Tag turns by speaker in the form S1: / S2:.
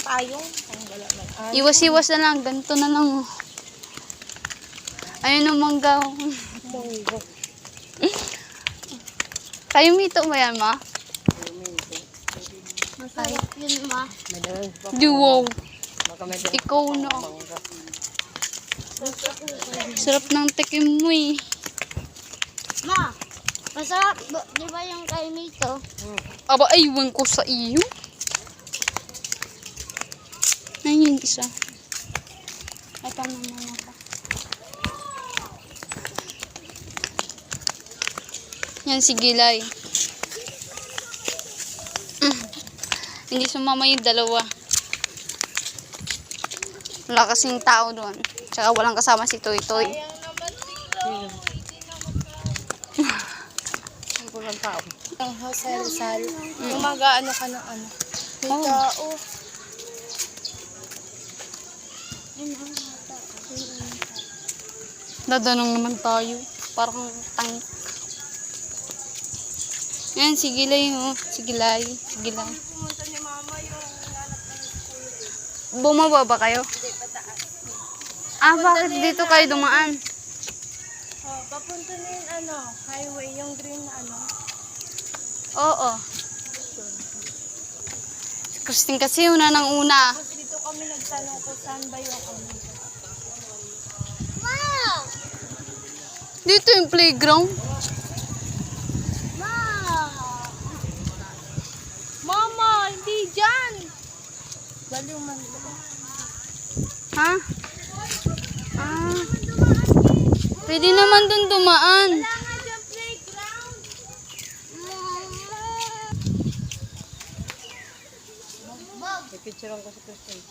S1: tayo.
S2: Iwas-iwas na lang. Ganito na lang. Oh. Ayun ang mangga.
S1: Munggo.
S2: Kayo mito ba yan, ma?
S1: Masarap yun, ma.
S2: Wow. Ikaw na. Sarap ng tikim mo eh.
S1: Ma, masarap. Di ba yung kay Mito?
S2: Aba, aywan ko sa iyo. Ayun yung isa. Ito naman ako. Yan si Gilay. Hindi sumama yung dalawa. Wala kasing tao doon. Tsaka walang kasama si Toy Toy.
S1: Ang kulang tao. Ang hasal-sal. Yung mag-ano ka ng ano. May tao.
S2: Dadanong naman tayo. Parang tank. Yan, si Gilay, oh. Si Gilay. Si Gilay.
S1: Pumunta ni mama yung nanap ng
S2: Bumaba ba kayo?
S1: hindi pataas.
S2: Bakit dito kayo dumaan?
S1: Oh, papunta na yung ano, highway, yung green na ano.
S2: Oo. Si Christine kasi una ng una.
S1: Tapos dito kami nagtanong kung saan ba yung ano. Wow!
S2: Dito yung playground.
S1: Mama, hindi dyan! Baliw man ito.
S2: Ha? Pwede naman dun dumaan.
S1: Wala nga dyan playground!
S3: Pipicturean ko si Christine.